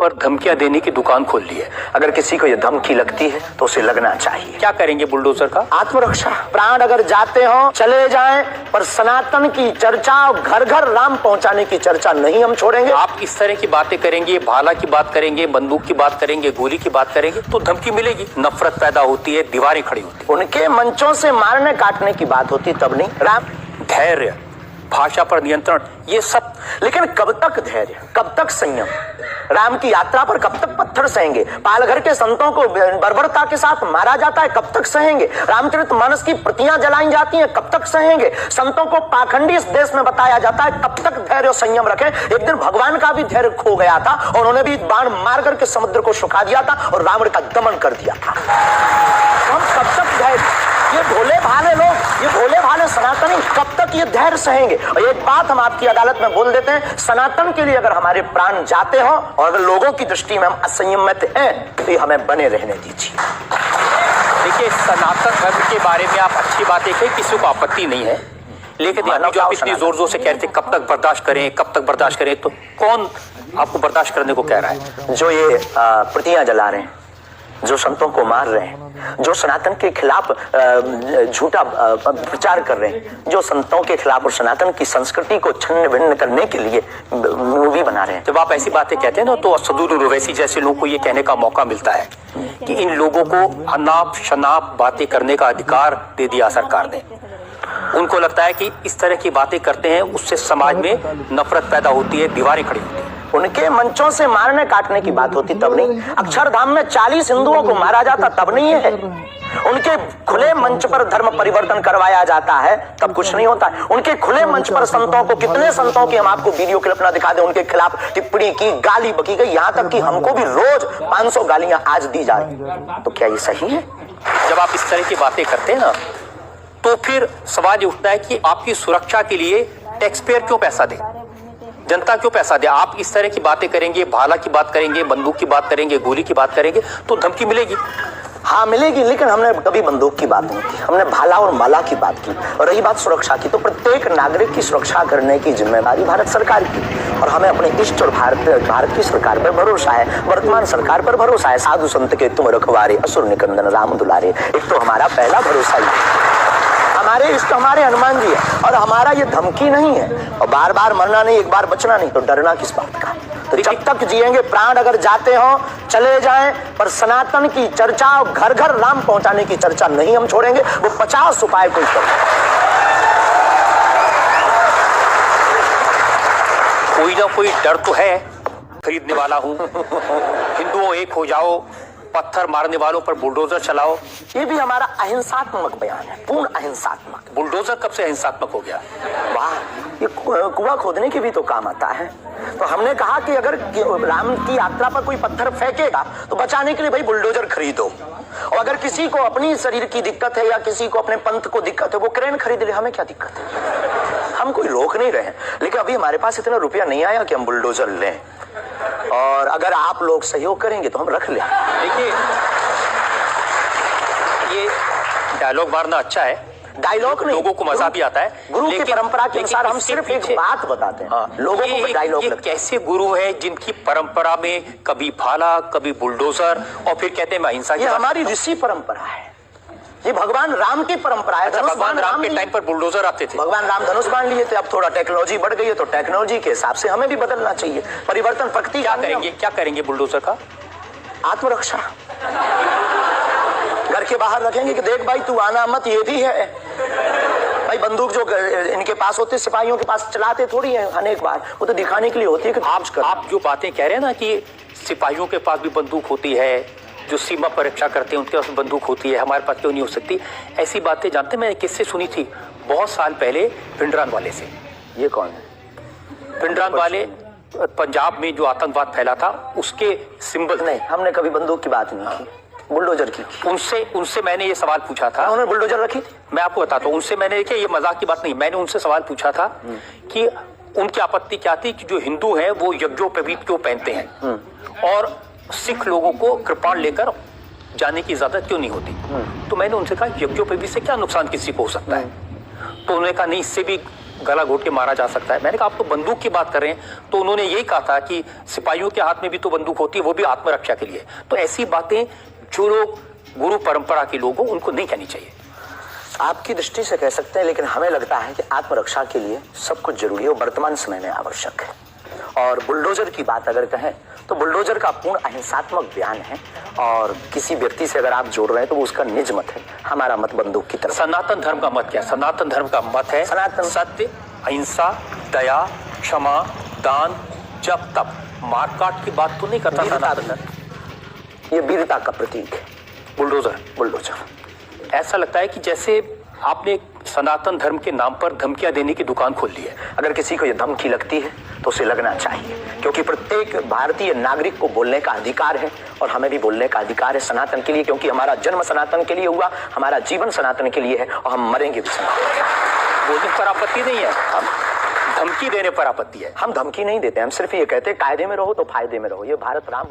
पर धमकियां देने की दुकान खोल ली है। अगर किसी को ये धमकी लगती है तो उसे लगना चाहिए। क्या करेंगे बुलडोजर का? आत्मरक्षा। प्राण अगर जाते हो चले जाएं, पर सनातन की चर्चा, घर घर राम पहुंचाने की चर्चा नहीं हम छोड़ेंगे। आप इस तरह की बातें करेंगे, भाला की बात करेंगे, बंदूक की बात करेंगे, गोली की बात करेंगे तो धमकी मिलेगी, नफरत पैदा होती है, दीवारें खड़ी होती है। उनके मंचों से मारने काटने की बात होती तब नहीं। राम, धैर्य, भाषा पर नियंत्रण, ये सब। लेकिन कब तक धैर्य, कब तक संयम? राम की यात्रा पर कब तक पत्थर सहेंगे? पालघर के संतों को बर्बरता के साथ मारा जाता है, कब तक सहेंगे? रामचरितमानस की प्रतियां जलाई जाती हैं, कब तक सहेंगे? संतों को पाखंडी इस देश में बताया जाता है, कब तक धैर्य और संयम रखें? एक दिन भगवान का भी धैर्य खो गया था और उन्होंने भी बाण मार करके समुद्र को सुखा दिया था और रावण का दमन कर दिया था। हम कब तक धैर्य? ये भोले भाले लोग, ये भोले भाले सनातनी कब तक ये धैर्य सहेंगे? और एक बात हम आपकी अदालत में बोल देते हैं, सनातन के लिए अगर हमारे प्राण जाते हो और अगर लोगों की दृष्टि में हम असंयमित हैं तो हमें बने रहने दीजिए। देखिए, सनातन धर्म के बारे में आप अच्छी बातें कहें, किसी को आपत्ति नहीं है, लेकिन जो आप इतनी जोर जोर से कह रहे थे कब तक बर्दाश्त करें, कब तक बर्दाश्त करें, तो कौन आपको बर्दाश्त करने को कह रहा है? जो ये प्रतियां जला रहे हैं, जो संतों को मार रहे हैं, जो सनातन के खिलाफ झूठा प्रचार कर रहे हैं, जो संतों के खिलाफ और सनातन की संस्कृति को छन्न भिन्न करने के लिए मूवी बना रहे हैं। जब आप ऐसी बातें कहते हैं ना तो असदुद्दीन ओवैसी जैसे लोगों को ये कहने का मौका मिलता है कि इन लोगों को अनाप शनाप बातें करने का अधिकार दे दिया सरकार ने। उनको लगता है कि इस तरह की बातें करते हैं उससे समाज में नफरत पैदा होती है, दीवारें खड़ी होती है। उनके मंचों से मारने काटने की बात होती तब नहीं। अक्षरधाम में 40 हिंदुओं को मारा जाता तब नहीं है। उनके खुले मंच पर धर्म परिवर्तन करवाया जाता है तब कुछ नहीं होता। उनके खुले मंच पर संतों को, कितने संतों की हम आपको वीडियो क्लिप ना दिखा दें, उनके खिलाफ टिप्पणी की, गाली बकी गई, यहाँ तक कि हमको भी रोज 500 गालियां आज दी जाए। तो क्या ये सही है? जब आप इस तरह की बातें करते हैं ना तो फिर सवाल ये उठता है कि आपकी सुरक्षा के लिए टैक्स पेयर क्यों पैसा दे, जनता क्यों पैसा दे? आप इस तरह की बातें करेंगे, भाला की बात करेंगे, बंदूक की बात करेंगे, गोली की बात करेंगे तो धमकी मिलेगी। हाँ मिलेगी, लेकिन हमने कभी बंदूक की बात नहीं की, हमने भाला और माला की बात की। और रही बात सुरक्षा की, तो प्रत्येक नागरिक की सुरक्षा करने की जिम्मेदारी भारत सरकार की और हमें अपने इष्ट और भारत की सरकार पर भरोसा है, वर्तमान सरकार पर भरोसा है। साधु संत के तुम रखवारे, असुर निकंदन राम दुलारे, एक तो हमारा पहला भरोसा ही है। हमारे इष्ट हमारे हनुमान जी है और हमारा ये धमकी नहीं है। और बार बार मरना नहीं, एक बार बचना नहीं, तो डरना किस बात का? तो जब तक जिएंगे, प्राण अगर जाते हो चले जाएं, पर सनातन की चर्चा और घर घर राम पहुंचाने की चर्चा नहीं हम छोड़ेंगे। वो 50 उपाय कोई करे, कोई ना कोई डर तो है। खरीदने वाला हूं, हिंदुओं एक हो जाओ, पत्थर मारने वालों पर बुलडोजर चलाओ, ये भी हमारा अहिंसात्मक बयान है, पूर्ण अहिंसात्मक। बुलडोजर कब से अहिंसात्मक हो गया? वाह, ये कुआं खोदने के भी तो काम आता है। तो हमने कहा कि अगर राम की यात्रा पर कोई पत्थर फेंकेगा तो बचाने के लिए भाई बुलडोजर खरीदो, और अगर किसी को अपनी शरीर की दिक्कत है या किसी को अपने पंथ को दिक्कत है वो क्रेन खरीद ले, हमें क्या दिक्कत है? हम कोई रोक नहीं रहे, लेकिन अभी हमारे पास इतना रुपया नहीं आया कि हम बुलडोजर लें, और अगर आप लोग सहयोग करेंगे तो हम रख लें। देखिए, ये डायलॉग मारना अच्छा है, डायलॉग नहीं, लोगों को मजा भी आता है। गुरु की परंपरा के अनुसार हम सिर्फ एक बात बताते हैं, लोगों को डायलॉग लगता है। कैसे गुरु है जिनकी परंपरा में कभी भाला, कभी बुलडोजर, और फिर कहते हैं अहिंसा की? ये हमारी ऋषि परंपरा है, ये भगवान राम की परंपरा है। भगवान राम के टाइम पर बुलडोजर आते थे, भगवान राम धनुष बाण लिए थे। अब थोड़ा टेक्नोलॉजी बढ़ गई है तो टेक्नोलॉजी के हिसाब से हमें भी बदलना चाहिए। परिवर्तन प्रकृति। क्या करेंगे बुलडोजर का? आत्मरक्षा। घर के बाहर रखेंगे कि देख भाई तू आना मत, ये भी है भाई। बंदूक जो इनके पास होते, सिपाहियों के पास चलाते थोड़ी है अनेक बार, वो तो दिखाने के लिए होती है कि आप जो बातें कह रहे हैं ना कि सिपाहियों के पास भी बंदूक होती है, जो सीमा पर रक्षा करते हैं उनके पास बंदूक होती है, हमारे पास क्यों नहीं हो सकती? ऐसी बातें जानते, मैंने किससे सुनी थी बहुत साल पहले, भिंडरान वाले से। ये कौन है? भिंडरान वाले पंजाब में जो आतंकवाद फैला था उसके सिंबल। नहीं, हमने कभी बंदूक की बात नहीं की, बुलडोजर की। उनसे मैंने ये सवाल पूछा था। उन्होंने बुलडोजर रखी थी। मैं आपको बताता हूँ, उनसे मैंने, देखिए ये मजाक की बात नहीं, मैंने उनसे सवाल पूछा था कि उनकी आपत्ति क्या थी कि जो हिंदू हैं वो यज्ञोपवीत क्यों पहनते हैं और सिख लोगों को कृपाण लेकर जाने की इजाजत क्यों नहीं होती? तो मैंने उनसे कहा यज्ञोपवीत से क्या नुकसान किसी को हो सकता है? तो उन्होंने कहा नहीं, इससे भी गला घोट के मारा जा सकता है। मैंने कहा आप तो बंदूक की बात कर रहे हैं, तो उन्होंने यही कहा था कि सिपाहियों के हाथ में भी तो बंदूक होती है, वो भी आत्मरक्षा के लिए। तो ऐसी बातें जो लोग गुरु परंपरा के लोग हों उनको नहीं कहनी चाहिए। आपकी दृष्टि से कह सकते हैं, लेकिन हमें लगता है कि आत्मरक्षा के लिए सब कुछ जरूरी है, वो वर्तमान समय में आवश्यक है। और बुलडोजर की बात अगर कहें तो बुलडोजर का पूर्ण अहिंसात्मक बयान है, और किसी व्यक्ति से अगर आप जोड़ रहे हैं तो वो उसका निज मत है, हमारा मत बंदूक की तरफ। सनातन धर्म का मत क्या है? सनातन धर्म का मत है सनातन सत्य, अहिंसा, दया, क्षमा, दान, जप तप। मारकाट की बात तो नहीं करता सनातन धर्म। ये वीरता का प्रतीक है बुलडोजर। ऐसा लगता है कि जैसे आपने सनातन धर्म के नाम पर धमकियां देने की दुकान खोल ली है। अगर किसी को यह धमकी लगती है तो उसे लगना चाहिए, क्योंकि प्रत्येक भारतीय नागरिक को बोलने का अधिकार है, और हमें भी बोलने का अधिकार है सनातन के लिए, क्योंकि हमारा जन्म सनातन के लिए हुआ, हमारा जीवन सनातन के लिए है, और हम मरेंगे भी सनातन। बोलने पर आपत्ति नहीं है, हम धमकी देने पर आपत्ति है। हम धमकी नहीं देते, हम सिर्फ ये कहते हैं कायदे में रहो तो फायदे में रहो। ये भारत राम